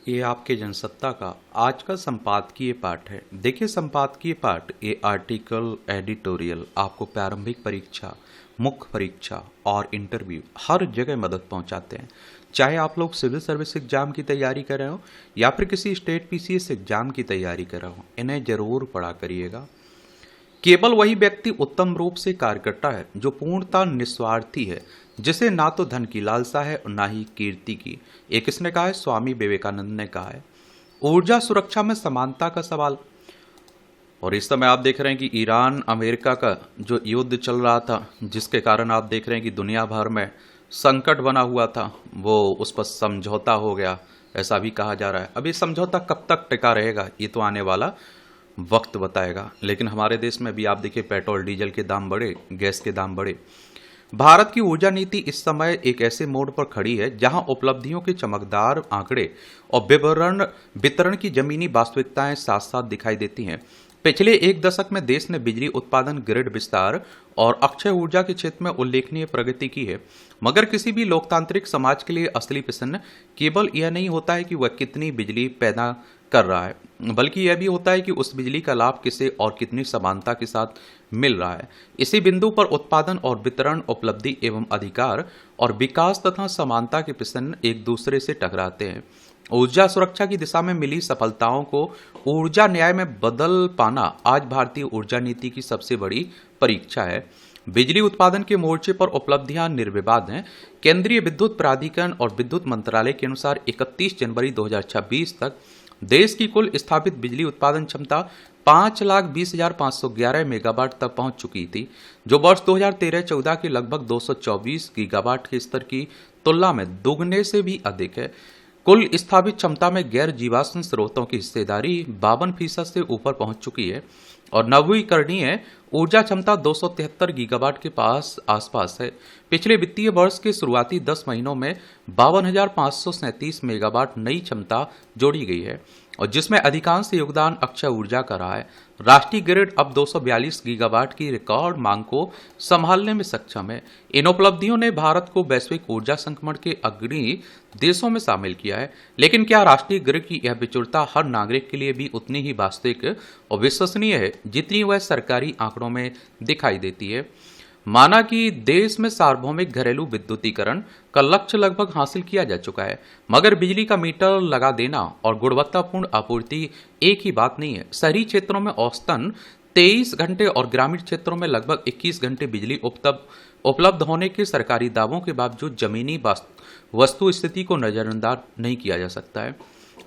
ये आपके जनसत्ता का आज का संपादकीय पाठ है। देखिए, संपादकीय पाठ ये आर्टिकल, एडिटोरियल आपको प्रारंभिक परीक्षा, मुख्य परीक्षा और इंटरव्यू हर जगह मदद पहुंचाते हैं। चाहे आप लोग सिविल सर्विस एग्जाम की तैयारी कर रहे हो या फिर किसी स्टेट पीसीएस एग्जाम की तैयारी कर रहे हो, इन्हें जरूर पढ़ा करिएगा। केवल वही व्यक्ति उत्तम रूप से कार्य करता है जो पूर्णतः निस्वार्थी है, जिसे ना तो धन की लालसा है और ना ही कीर्ति की। एक किसने कहा है? स्वामी विवेकानंद ने कहा है। ऊर्जा सुरक्षा में समानता का सवाल। और इस समय आप देख रहे हैं कि ईरान अमेरिका का जो युद्ध चल रहा था, जिसके कारण आप देख रहे हैं कि दुनिया भर में संकट बना हुआ था, वो उस पर समझौता हो गया, ऐसा भी कहा जा रहा है। अब ये समझौता कब तक टिका रहेगा ये तो आने वाला वक्त बताएगा। लेकिन हमारे देश में भी आप देखिए, पेट्रोल डीजल के दाम बढ़े, गैस के दाम बढ़े। भारत की ऊर्जा नीति इस समय एक ऐसे मोड़ पर खड़ी है जहां उपलब्धियों के चमकदार आंकड़े और वितरण की जमीनी वास्तविकताएं साथ साथ दिखाई देती हैं। पिछले एक दशक में देश ने बिजली उत्पादन, ग्रिड विस्तार और अक्षय ऊर्जा के क्षेत्र में उल्लेखनीय प्रगति की है। मगर किसी भी लोकतांत्रिक समाज के लिए असली प्रश्न केवल यह नहीं होता है कि वह कितनी बिजली पैदा कर रहा है, बल्कि यह भी होता है कि उस बिजली का लाभ किसे और कितनी समानता के साथ मिल रहा है। इसी बिंदु पर उत्पादन और वितरण, उपलब्धि एवं अधिकार और विकास तथा समानता के प्रश्न एक दूसरे से टकराते हैं। ऊर्जा सुरक्षा की दिशा में मिली सफलताओं को ऊर्जा न्याय में बदल पाना आज भारतीय ऊर्जा नीति की सबसे बड़ी परीक्षा है। बिजली उत्पादन के मोर्चे पर उपलब्धियां निर्विवाद हैं। केंद्रीय विद्युत प्राधिकरण और विद्युत मंत्रालय के अनुसार 31 जनवरी 2026 तक देश की कुल स्थापित बिजली उत्पादन क्षमता 5,20,511 मेगावाट तक पहुंच चुकी थी, जो वर्ष 2013-14 के लगभग 224 गीगावाट के स्तर की तुलना में दोगुने से भी अधिक है। कुल स्थापित क्षमता में गैर जीवाश्म स्रोतों की हिस्सेदारी 52% से ऊपर पहुंच चुकी है और नवीकरणीय ऊर्जा क्षमता 273 गीगावाट के आसपास है। पिछले वित्तीय वर्ष के शुरुआती 10 महीनों में 52,537 मेगावाट नई क्षमता जोड़ी गई है और जिसमें अधिकांश योगदान अक्षय ऊर्जा का रहा है। राष्ट्रीय ग्रिड अब 242 गीगावाट की रिकॉर्ड मांग को संभालने में सक्षम है। इन उपलब्धियों ने भारत को वैश्विक ऊर्जा संक्रमण के अग्रणी देशों में शामिल किया है। लेकिन क्या राष्ट्रीय ग्रिड की यह विचुरता हर नागरिक के लिए भी उतनी ही वास्तविक और विश्वसनीय है जितनी वह सरकारी आंकड़ों में दिखाई देती है? माना कि देश में सार्वभौमिक घरेलू विद्युतीकरण का लक्ष्य लगभग हासिल किया जा चुका है, मगर बिजली का मीटर लगा देना और गुणवत्तापूर्ण आपूर्ति एक ही बात नहीं है। शहरी क्षेत्रों में औसतन 23 घंटे और ग्रामीण क्षेत्रों में लगभग 21 घंटे बिजली उपलब्ध होने के सरकारी दावों के बावजूद जमीनी वस्तु स्थिति को नजरअंदाज नहीं किया जा सकता है।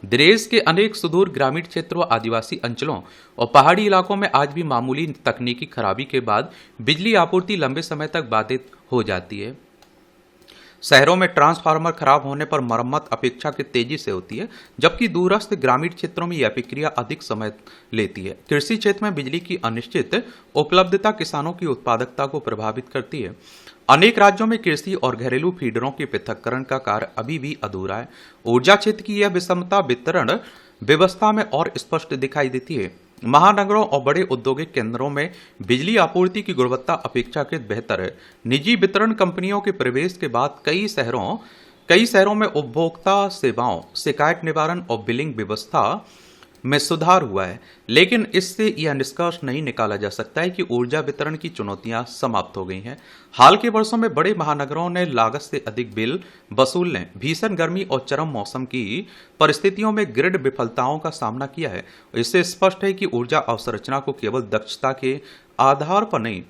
देश के अनेक सुदूर ग्रामीण क्षेत्रों, आदिवासी अंचलों और पहाड़ी इलाकों में आज भी मामूली तकनीकी खराबी के बाद बिजली आपूर्ति लंबे समय तक बाधित हो जाती है। शहरों में ट्रांसफार्मर खराब होने पर मरम्मत अपेक्षाकृत तेजी से होती है, जबकि दूरस्थ ग्रामीण क्षेत्रों में यह प्रक्रिया अधिक समय लेती है। कृषि क्षेत्र में बिजली की अनिश्चित उपलब्धता किसानों की उत्पादकता को प्रभावित करती है। अनेक राज्यों में कृषि और घरेलू फीडरों के पृथक्करण का कार्य अभी भी अधूरा है। ऊर्जा क्षेत्र की यह विषमता वितरण व्यवस्था में और स्पष्ट दिखाई देती है। महानगरों और बड़े औद्योगिक केंद्रों में बिजली आपूर्ति की गुणवत्ता अपेक्षाकृत बेहतर है। निजी वितरण कंपनियों के प्रवेश के बाद कई शहरों में उपभोक्ता सेवाओं, शिकायत निवारण और बिलिंग व्यवस्था में सुधार हुआ है। लेकिन इससे यह निष्कर्ष नहीं निकाला जा सकता है कि ऊर्जा वितरण की चुनौतियां समाप्त हो गई हैं। हाल के वर्षों में बड़े महानगरों ने लागत से अधिक बिल वसूलने, भीषण गर्मी और चरम मौसम की परिस्थितियों में ग्रिड विफलताओं का सामना किया है। इससे स्पष्ट है कि ऊर्जा अवसंरचना को केवल दक्षता के आधार पर नहीं,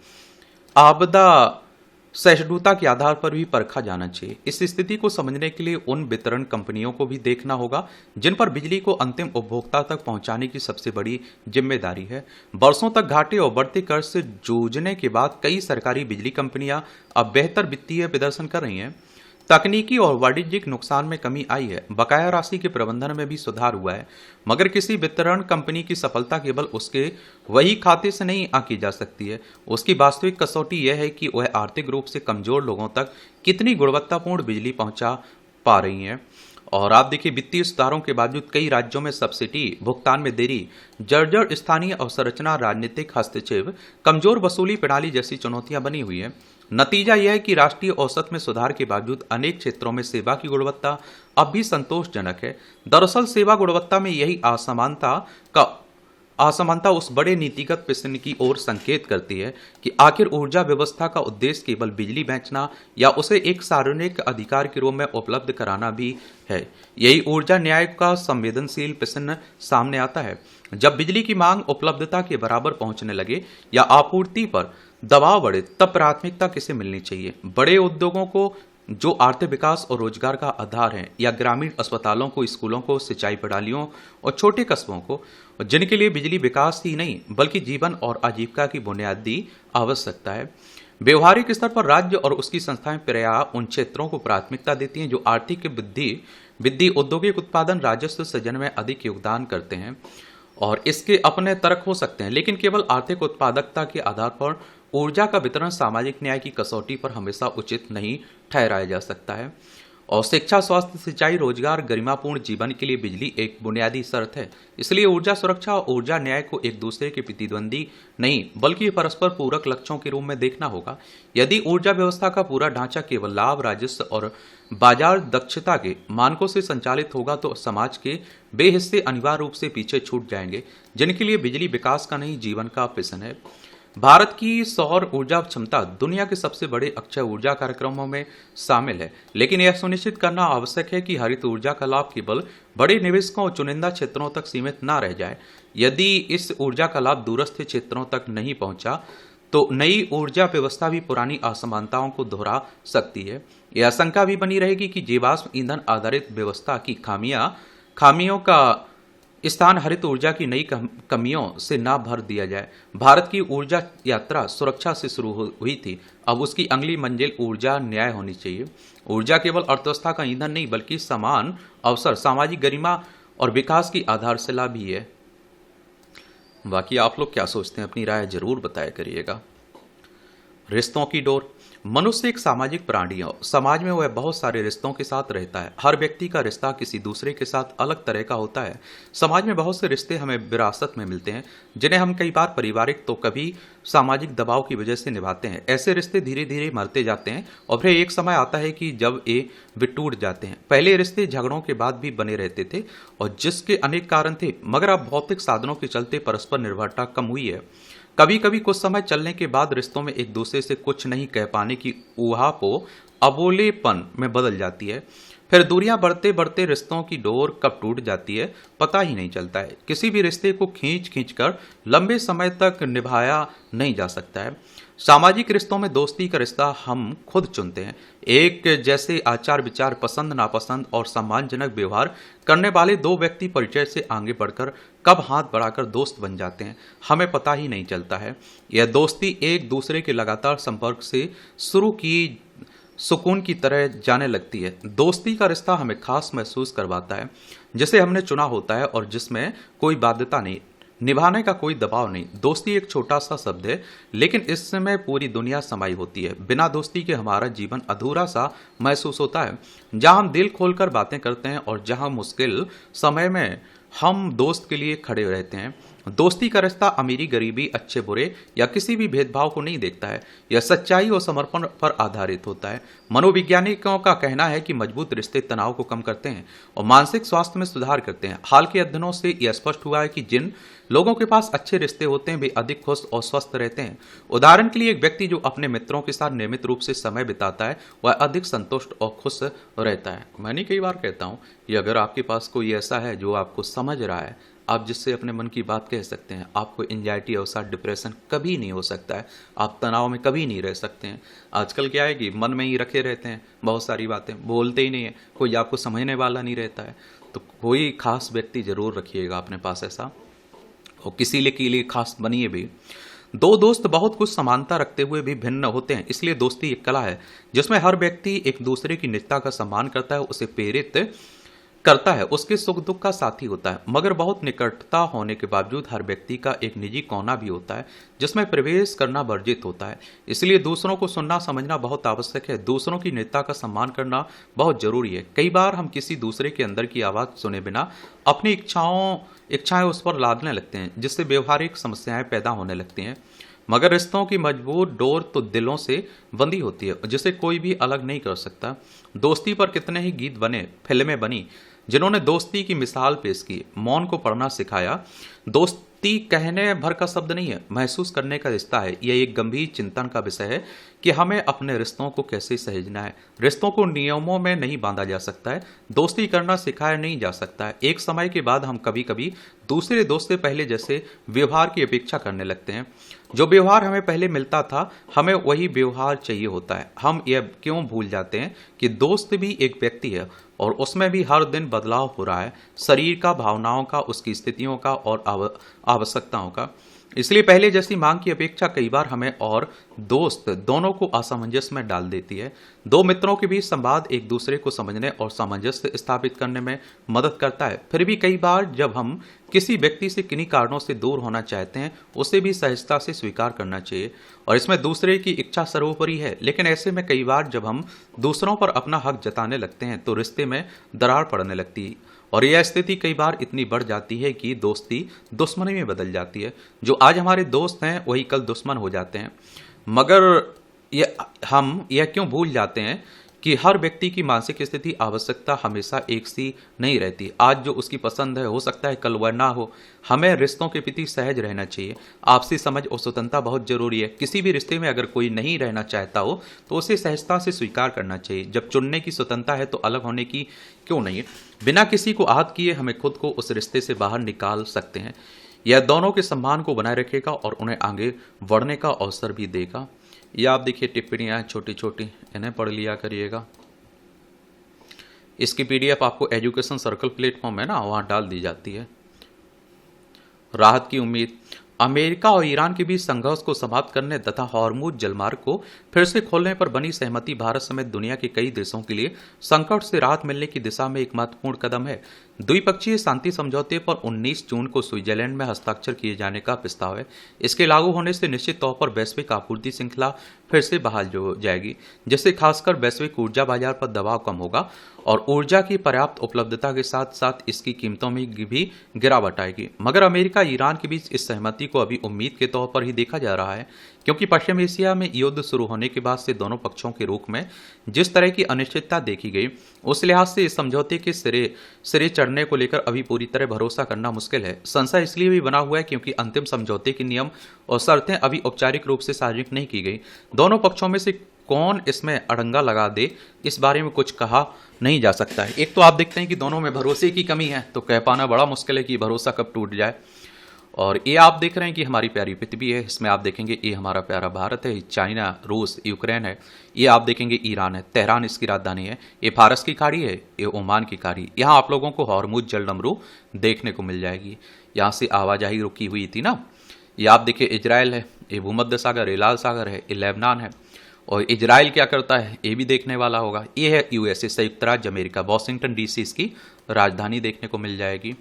आपदा सहिष्णुता के आधार पर भी परखा जाना चाहिए। इस स्थिति को समझने के लिए उन वितरण कंपनियों को भी देखना होगा जिन पर बिजली को अंतिम उपभोक्ता तक पहुंचाने की सबसे बड़ी जिम्मेदारी है। वर्षों तक घाटे और बढ़ते कर्ज से जूझने के बाद कई सरकारी बिजली कंपनियां अब बेहतर वित्तीय प्रदर्शन कर रही हैं। तकनीकी और वाणिज्यिक नुकसान में कमी आई है। बकाया राशि के प्रबंधन में भी सुधार हुआ है। मगर किसी वितरण कंपनी की सफलता केवल उसके वही खाते से नहीं आंकी जा सकती है। उसकी वास्तविक कसौटी यह है कि वह आर्थिक रूप से कमजोर लोगों तक कितनी गुणवत्तापूर्ण बिजली पहुंचा पा रही है। और आप देखिए, वित्तीय सुधारों के बावजूद कई राज्यों में सब्सिडी भुगतान में देरी, जर्जर स्थानीय अवसंरचना, राजनीतिक हस्तक्षेप, कमजोर वसूली प्रणाली जैसी चुनौतियां बनी हुई है। नतीजा यह है कि राष्ट्रीय औसत में सुधार के बावजूद अनेक क्षेत्रों में सेवा की गुणवत्ता अब भी संतोषजनक है। दरअसल सेवा गुणवत्ता में यही असमानता उस बड़े नीतिगत प्रश्न की ओर संकेत करती है कि आखिर ऊर्जा व्यवस्था का उद्देश्य केवल बिजली बेचना या उसे एक सार्वजनिक अधिकार के रूप में उपलब्ध कराना भी है। यही ऊर्जा न्याय का संवेदनशील प्रश्न सामने आता है। जब बिजली की मांग उपलब्धता के बराबर पहुंचने लगे या आपूर्ति पर दबाव बढ़े, तब प्राथमिकता किसे मिलनी चाहिए? बड़े उद्योगों को जो आर्थिक विकास और रोजगार का आधार है, या ग्रामीण अस्पतालों को, स्कूलों को, सिंचाई प्रणालियों और छोटे कस्बों को, जिनके लिए बिजली विकास ही नहीं बल्कि जीवन और आजीविका की बुनियादी आवश्यकता है। व्यवहारिक स्तर पर राज्य और उसकी संस्थाएं प्रायः उन क्षेत्रों को प्राथमिकता देती हैं जो आर्थिक वृद्धि, औद्योगिक उत्पादन, राजस्व सृजन में अधिक योगदान करते हैं। और इसके अपने तर्क हो सकते हैं, लेकिन केवल आर्थिक उत्पादकता के आधार पर ऊर्जा का वितरण सामाजिक न्याय की कसौटी पर हमेशा उचित नहीं ठहराया जा सकता है। और शिक्षा, स्वास्थ्य, सिंचाई, रोजगार, गरिमापूर्ण जीवन के लिए बिजली एक बुनियादी शर्त है। इसलिए ऊर्जा सुरक्षा और ऊर्जा न्याय को एक दूसरे के प्रतिद्वंदी नहीं बल्कि परस्पर पूरक लक्ष्यों के रूप में देखना होगा। यदि ऊर्जा व्यवस्था का पूरा ढांचा केवल लाभ, राजस्व और बाजार दक्षता के मानकों से संचालित होगा तो समाज के वे हिस्से अनिवार्य रूप से पीछे छूट जाएंगे जिनके लिए बिजली विकास का नहीं जीवन का प्रश्न है। भारत की सौर ऊर्जा क्षमता दुनिया के सबसे बड़े अक्षय ऊर्जा कार्यक्रमों में शामिल है, लेकिन यह सुनिश्चित करना आवश्यक है कि हरित ऊर्जा का लाभ केवल बड़े निवेशकों और चुनिंदा क्षेत्रों तक सीमित न रह जाए। यदि इस ऊर्जा का लाभ दूरस्थ क्षेत्रों तक नहीं पहुंचा तो नई ऊर्जा व्यवस्था भी पुरानी असमानताओं को दोहरा सकती है। यह आशंका भी बनी रहेगी कि जीवाश्म ईंधन आधारित व्यवस्था की खामियों का स्थान हरित ऊर्जा की नई कमियों से ना भर दिया जाए। भारत की ऊर्जा यात्रा सुरक्षा से शुरू हुई थी, अब उसकी अगली मंजिल ऊर्जा न्याय होनी चाहिए। ऊर्जा केवल अर्थव्यवस्था का ईंधन नहीं बल्कि समान अवसर, सामाजिक गरिमा और विकास की आधारशिला भी है। बाकी आप लोग क्या सोचते हैं, अपनी राय जरूर बताया करिएगा। रिश्तों की डोर। मनुष्य एक सामाजिक प्राणी है। समाज में वह बहुत सारे रिश्तों के साथ रहता है। हर व्यक्ति का रिश्ता किसी दूसरे के साथ अलग तरह का होता है। समाज में बहुत से रिश्ते हमें विरासत में मिलते हैं, जिन्हें हम कई बार पारिवारिक तो कभी सामाजिक दबाव की वजह से निभाते हैं। ऐसे रिश्ते धीरे धीरे मरते जाते हैं और फिर एक समय आता है कि जब वे टूट जाते हैं। पहले रिश्ते झगड़ों के बाद भी बने रहते थे और जिसके अनेक कारण थे, मगर अब भौतिक साधनों के चलते परस्पर निर्भरता कम हुई है। कभी कभी कुछ समय चलने के बाद रिश्तों में एक दूसरे से कुछ नहीं कह पाने की ऊहापोह अबोलेपन में बदल जाती है। फिर दूरियां बढ़ते बढ़ते रिश्तों की डोर कब टूट जाती है पता ही नहीं चलता है। किसी भी रिश्ते को खींच कर लंबे समय तक निभाया नहीं जा सकता है। सामाजिक रिश्तों में दोस्ती का रिश्ता हम खुद चुनते हैं। एक जैसे आचार विचार, पसंद नापसंद और सम्मानजनक व्यवहार करने वाले दो व्यक्ति परिचय से आगे बढ़कर कब हाथ बढ़ाकर दोस्त बन जाते हैं हमें पता ही नहीं चलता है। यह दोस्ती एक दूसरे के लगातार संपर्क से शुरू की सुकून की तरह जाने लगती है। दोस्ती का रिश्ता हमें खास महसूस करवाता है, जिसे हमने चुना होता है और जिसमें कोई बाध्यता नहीं, निभाने का कोई दबाव नहीं। दोस्ती एक छोटा सा शब्द है, लेकिन इसमें पूरी दुनिया समाई होती है। बिना दोस्ती के हमारा जीवन अधूरा सा महसूस होता है। जहां हम दिल खोलकर बातें करते हैं और जहां मुश्किल समय में हम दोस्त के लिए खड़े रहते हैं। दोस्ती का रिश्ता अमीरी, गरीबी, अच्छे बुरे या किसी भी भेदभाव को नहीं देखता है। यह सच्चाई और समर्पण पर आधारित होता है। मनोवैज्ञानिकों का कहना है कि मजबूत रिश्ते तनाव को कम करते हैं और मानसिक स्वास्थ्य में सुधार करते हैं। हाल के अध्ययनों से यह स्पष्ट हुआ है कि जिन लोगों के पास अच्छे रिश्ते होते हैं वे अधिक खुश और स्वस्थ रहते हैं। उदाहरण के लिए एक व्यक्ति जो अपने मित्रों के साथ नियमित रूप से समय बिताता है वह अधिक संतुष्ट और खुश रहता है। मैंने कई बार कहता हूँ कि अगर आपके पास कोई ऐसा है जो आपको समझ रहा है, आप जिससे अपने मन की बात कह सकते हैं, आपको एंजाइटी, अवसाद, डिप्रेशन कभी नहीं हो सकता है। आप तनाव में कभी नहीं रह सकते हैं। आजकल क्या है कि मन में ही रखे रहते हैं, बहुत सारी बातें बोलते ही नहीं है, कोई आपको समझने वाला नहीं रहता है। तो कोई खास व्यक्ति जरूर रखिएगा अपने पास ऐसा, और किसी के लिए खास बनिए भी। दो दोस्त बहुत कुछ समानता रखते हुए भी भिन्न होते हैं, इसलिए दोस्ती एक कला है जिसमें हर व्यक्ति एक दूसरे की निजता का सम्मान करता है, उसे प्रेरित करता है, उसके सुख दुख का साथी होता है। मगर बहुत निकटता होने के बावजूद हर व्यक्ति का एक निजी कोना भी होता है जिसमें प्रवेश करना वर्जित होता है। इसलिए दूसरों को सुनना समझना बहुत आवश्यक है। दूसरों की निजता का सम्मान करना बहुत जरूरी है। कई बार हम किसी दूसरे के अंदर की आवाज सुने बिना अपनी इच्छाएं उस पर लादने लगते हैं, जिससे व्यवहारिक समस्याएं पैदा होने लगती हैं। मगर रिश्तों की मजबूत डोर तो दिलों से बंधी होती है, जिसे कोई भी अलग नहीं कर सकता। दोस्ती पर कितने ही गीत बने, फिल्में बनी, जिन्होंने दोस्ती की मिसाल पेश की, मौन को पढ़ना सिखाया। दोस्ती कहने भर का शब्द नहीं है, महसूस करने का रिश्ता है। यह एक गंभीर चिंतन का विषय है कि हमें अपने रिश्तों को कैसे सहेजना है। रिश्तों को नियमों में नहीं बांधा जा सकता है, दोस्ती करना सिखाया नहीं जा सकता है। एक समय के बाद हम कभी कभी दूसरे दोस्त से पहले जैसे व्यवहार की अपेक्षा करने लगते हैं। जो व्यवहार हमें पहले मिलता था, हमें वही व्यवहार चाहिए होता है। हम यह क्यों भूल जाते हैं कि दोस्त भी एक व्यक्ति है और उसमें भी हर दिन बदलाव हो रहा है, शरीर का, भावनाओं का, उसकी स्थितियों का और आवश्यकताओं का। इसलिए पहले जैसी मांग की अपेक्षा कई बार हमें और दोस्त दोनों को असमंजस में डाल देती है। दो मित्रों के बीच संवाद एक दूसरे को समझने और सामंजस्य स्थापित करने में मदद करता है। फिर भी कई बार जब हम किसी व्यक्ति से किन्हीं कारणों से दूर होना चाहते हैं, उसे भी सहजता से स्वीकार करना चाहिए और इसमें दूसरे की इच्छा सर्वोपरि है। लेकिन ऐसे में कई बार जब हम दूसरों पर अपना हक जताने लगते हैं तो रिश्ते में दरार पड़ने लगती है और यह स्थिति कई बार इतनी बढ़ जाती है कि दोस्ती दुश्मनी में बदल जाती है। जो आज हमारे दोस्त हैं वही कल दुश्मन हो जाते हैं। मगर हम यह क्यों भूल जाते हैं कि हर व्यक्ति की मानसिक स्थिति, आवश्यकता हमेशा एक सी नहीं रहती। आज जो उसकी पसंद है हो सकता है कल वह ना हो। हमें रिश्तों के प्रति सहज रहना चाहिए। आपसी समझ और स्वतंत्रता बहुत जरूरी है। किसी भी रिश्ते में अगर कोई नहीं रहना चाहता हो तो उसे सहजता से स्वीकार करना चाहिए। जब चुनने की स्वतंत्रता है तो अलग होने की क्यों नहीं। बिना किसी को आहत किए हमें खुद को उस रिश्ते से बाहर निकाल सकते हैं। यह दोनों के सम्मान को बनाए रखेगा और उन्हें आगे बढ़ने का अवसर भी देगा। ये आप देखिए टिप्पणियां छोटी छोटी, इन्हें पढ़ लिया करिएगा। इसकी पीडीएफ आपको एजुकेशन सर्कल प्लेटफॉर्म है ना, वहां डाल दी जाती है। राहत की उम्मीद। अमेरिका और ईरान के बीच संघर्ष को समाप्त करने तथा हॉर्मुज जलमार्ग को फिर से खोलने पर बनी सहमति भारत समेत दुनिया के कई देशों के लिए संकट से राहत मिलने की दिशा में एक महत्वपूर्ण कदम है। द्विपक्षीय शांति समझौते पर 19 जून को स्विट्जरलैंड में हस्ताक्षर किए जाने का प्रस्ताव है। इसके लागू होने से निश्चित तौर पर वैश्विक आपूर्ति श्रृंखला फिर से बहाल हो जाएगी, जिससे खासकर वैश्विक ऊर्जा बाजार पर दबाव कम होगा और ऊर्जा की पर्याप्त उपलब्धता के साथ साथ इसकी कीमतों में भी गिरावट आएगी। मगर अमेरिका ईरान के बीच इस सहमति को अभी उम्मीद के तौर पर ही देखा जा रहा है, क्योंकि पश्चिम एशिया में युद्ध शुरू होने के बाद से दोनों पक्षों के रुख में जिस तरह की अनिश्चितता देखी गई, उस लिहाज से इस समझौते के सिरे चढ़ने को लेकर अभी पूरी तरह भरोसा करना मुश्किल है। संशय इसलिए भी बना हुआ है क्योंकि अंतिम समझौते के नियम और शर्तें अभी औपचारिक रूप से सार्वजनिक नहीं की गई। दोनों पक्षों में से कौन इसमें अड़ंगा लगा दे, इस बारे में कुछ कहा नहीं जा सकता है। एक तो आप देखते हैं कि दोनों में भरोसे की कमी है, तो कह पाना बड़ा मुश्किल है कि भरोसा कब टूट जाए। और ये आप देख रहे हैं कि हमारी प्यारी पृथ्वी है, इसमें आप देखेंगे ये हमारा प्यारा भारत है, चाइना, रूस, यूक्रेन है, ये आप देखेंगे ईरान है, तेहरान इसकी राजधानी है, ये फारस की खाड़ी है, ये ओमान की खाड़ी। यहाँ आप लोगों को हॉर्मुज जलडमरू देखने को मिल जाएगी। यहाँ से आवाजाही रुकी हुई थी ना। ये आप देखिए इजराइल है, ये भूमध्य सागर, ये लाल सागर है, ये लेबनान है। और इजराइल क्या करता है ये भी देखने वाला होगा। ये है यूएसए, संयुक्त राज्य अमेरिका, वॉशिंगटन डीसी इसकी राजधानी देखने को मिल जाएगी।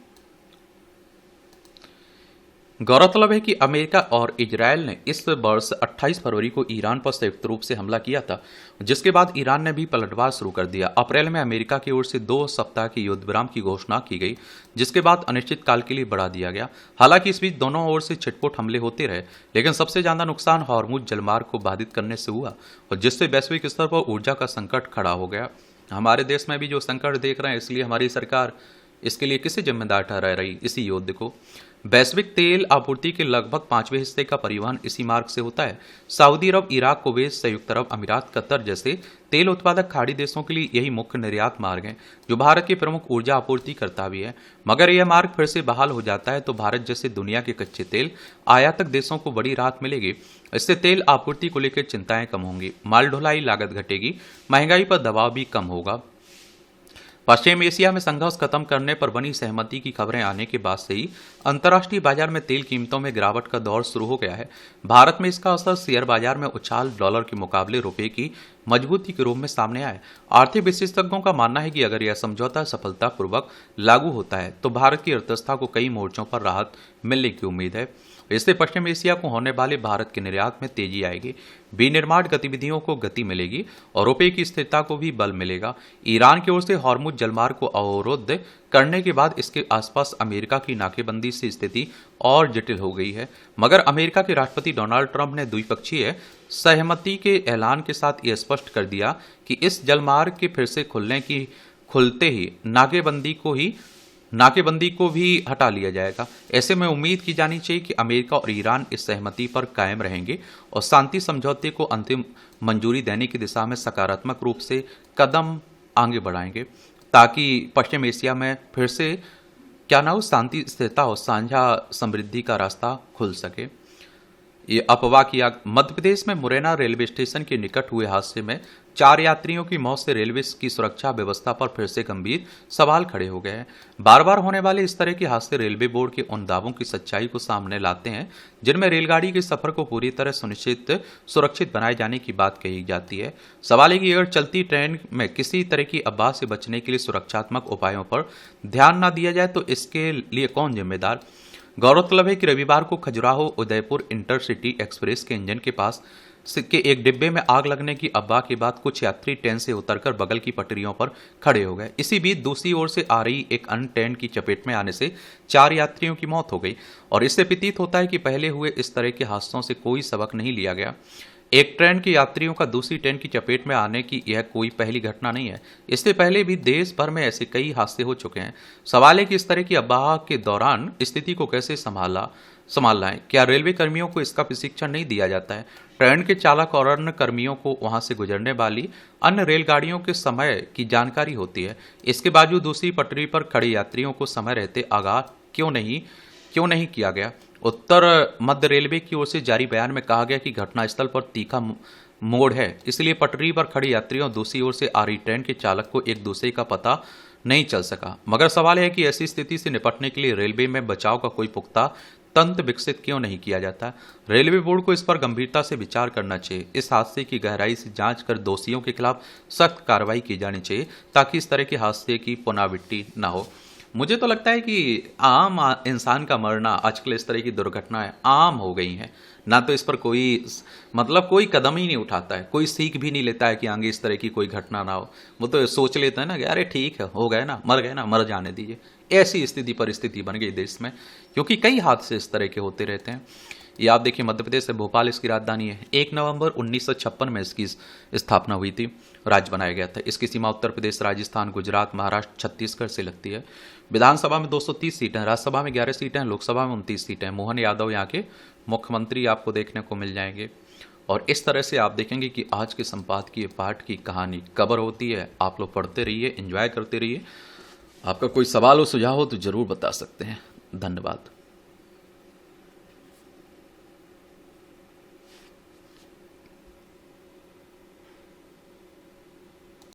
गौरतलब है कि अमेरिका और इजराइल ने इस वर्ष 28 फरवरी को ईरान पर संयुक्त रूप से हमला किया था, जिसके बाद ईरान ने भी पलटवार शुरू कर दिया। अप्रैल में अमेरिका की ओर से 2 सप्ताह की युद्ध विराम की घोषणा की गई, जिसके बाद अनिश्चित काल के लिए बढ़ा दिया गया। हालांकि इस बीच दोनों ओर से छिटपुट हमले होते रहे, लेकिन सबसे ज्यादा नुकसान हॉर्मुज जलमार्ग को बाधित करने से हुआ और जिससे वैश्विक स्तर पर ऊर्जा का संकट खड़ा हो गया। हमारे देश में भी जो संकट देख रहे हैं, इसलिए हमारी सरकार इसके लिए किसे जिम्मेदार ठहरा रही, इसी युद्ध को। वैश्विक तेल आपूर्ति के लगभग 5वें हिस्से का परिवहन इसी मार्ग से होता है। सऊदी अरब, इराक, कुवैत, संयुक्त अरब अमीरात, कतर जैसे तेल उत्पादक खाड़ी देशों के लिए यही मुख्य निर्यात मार्ग है, जो भारत के प्रमुख ऊर्जा आपूर्ति करता भी है। मगर यह मार्ग फिर से बहाल हो जाता है तो भारत जैसे दुनिया के कच्चे तेल आयातक देशों को बड़ी राहत मिलेगी। इससे तेल आपूर्ति को लेकर चिंताएं कम होंगी, माल ढुलाई लागत घटेगी, महंगाई पर दबाव भी कम होगा। पश्चिम एशिया में संघर्ष खत्म करने पर बनी सहमति की खबरें आने के बाद से ही अंतर्राष्ट्रीय बाजार में तेल कीमतों में गिरावट का दौर शुरू हो गया है। भारत में इसका असर शेयर बाजार में उछाल, डॉलर के मुकाबले रुपए की मजबूती के रूप में सामने आए। आर्थिक विशेषज्ञों का मानना है कि अगर यह समझौता सफलतापूर्वक लागू होता है तो भारत की अर्थव्यवस्था को कई मोर्चों पर राहत मिलने की उम्मीद है। इससे पश्चिम एशिया को होने वाले भारत के निर्यात में तेजी आएगी, विनिर्माण गतिविधियों को गति मिलेगी और रुपए की स्थिरता को भी बल मिलेगा। ईरान की ओर से हॉर्मुज जलमार्ग को अवरुद्ध करने के बाद इसके आसपास अमेरिका की नाकेबंदी से स्थिति और जटिल हो गई है। मगर अमेरिका के राष्ट्रपति डोनाल्ड ट्रंप ने द्विपक्षीय सहमति के ऐलान के साथ यह स्पष्ट कर दिया कि इस जलमार्ग के फिर से खुलते ही नाकेबंदी को भी हटा लिया जाएगा। ऐसे में उम्मीद की जानी चाहिए कि अमेरिका और ईरान इस सहमति पर कायम रहेंगे और शांति समझौते को अंतिम मंजूरी देने की दिशा में सकारात्मक रूप से कदम आगे बढ़ाएंगे, ताकि पश्चिम एशिया में फिर से शांति, स्थिरता और साझा समृद्धि का रास्ता खुल सके। ये अफवाह किया। मध्य प्रदेश में मुरैना रेलवे स्टेशन के निकट हुए हादसे में 4 यात्रियों की मौत से रेलवे की सुरक्षा व्यवस्था पर फिर से गंभीर सवाल खड़े हो गए हैं। बार बार होने वाले इस तरह के हादसे रेलवे बोर्ड के उन दावों की सच्चाई को सामने लाते हैं जिनमें रेलगाड़ी के सफर को पूरी तरह सुरक्षित बनाए जाने की बात कही जाती है। सवाल है कि अगर चलती ट्रेन में किसी तरह की अफवाह से बचने के लिए सुरक्षात्मक उपायों पर ध्यान न दिया जाए तो इसके लिए कौन जिम्मेदार। गौरतलब है कि रविवार को खजुराहो उदयपुर इंटरसिटी एक्सप्रेस के इंजन के पास के एक डिब्बे में आग लगने की अफवाह के बाद कुछ यात्री ट्रेन से उतरकर बगल की पटरियों पर खड़े हो गए। इसी बीच दूसरी ओर से आ रही एक अन्य ट्रेन की चपेट में आने से 4 यात्रियों की मौत हो गई और इससे प्रतीत होता है कि पहले हुए इस तरह के हादसों से कोई सबक नहीं लिया गया। एक ट्रेन के यात्रियों का दूसरी ट्रेन की चपेट में आने की यह कोई पहली घटना नहीं है। इससे पहले भी देश भर में ऐसे कई हादसे हो चुके हैं। सवाल है कि इस तरह की अफवाह के दौरान स्थिति को कैसे संभालना है। क्या रेलवे कर्मियों को इसका प्रशिक्षण नहीं दिया जाता है? ट्रेन के चालक और अन्य कर्मियों को वहां से गुजरने वाली अन्य रेलगाड़ियों के समय की जानकारी होती है। इसके बावजूद दूसरी पटरी पर खड़े यात्रियों को समय रहते आगाह क्यों नहीं किया गया। उत्तर मध्य रेलवे की ओर से जारी बयान में कहा गया कि घटनास्थल पर तीखा मोड़ है, इसलिए पटरी पर खड़े यात्रियों दूसरी ओर से आ रही ट्रेन के चालक को एक दूसरे का पता नहीं चल सका। मगर सवाल है कि ऐसी स्थिति से निपटने के लिए रेलवे में बचाव का कोई पुख्ता तंत्र विकसित क्यों नहीं किया जाता। रेलवे बोर्ड को इस पर गंभीरता से विचार करना चाहिए। इस हादसे की गहराई से जांच कर दोषियों के खिलाफ सख्त कार्रवाई की जानी चाहिए ताकि इस तरह के हादसे की पुनरावृत्ति न हो। मुझे तो लगता है कि आम इंसान का मरना आजकल इस तरह की दुर्घटनाएं आम हो गई हैं। ना तो इस पर कोई कदम ही नहीं उठाता है, कोई सीख भी नहीं लेता है कि आगे इस तरह की कोई घटना ना हो। वो तो सोच लेते हैं ना कि अरे ठीक है, हो गए ना, मर जाने ददीजिए। ऐसी परिस्थिति बन गई देश में, क्योंकि कई हादसे इस तरह के होते रहते हैं। ये आप देखिए, मध्य प्रदेश से भोपाल इसकी राजधानी है। 1 नवंबर 1956 में इसकी स्थापना हुई थी, राज्य बनाया गया था। इसकी सीमा उत्तर प्रदेश, राजस्थान, गुजरात, महाराष्ट्र, छत्तीसगढ़ से लगती है। विधानसभा में 230 सीटें, राज्यसभा में 11 सीटें, लोकसभा में 29 सीटें। मोहन यादव यहाँ के मुख्यमंत्री आपको देखने को मिल जाएंगे। और इस तरह से आप देखेंगे कि आज के संपादकीय पाठ की कहानी कवर होती है। आप लोग पढ़ते रहिए, एंजॉय करते रहिए। आपका कोई सवाल हो, सुझाव हो तो जरूर बता सकते हैं। धन्यवाद।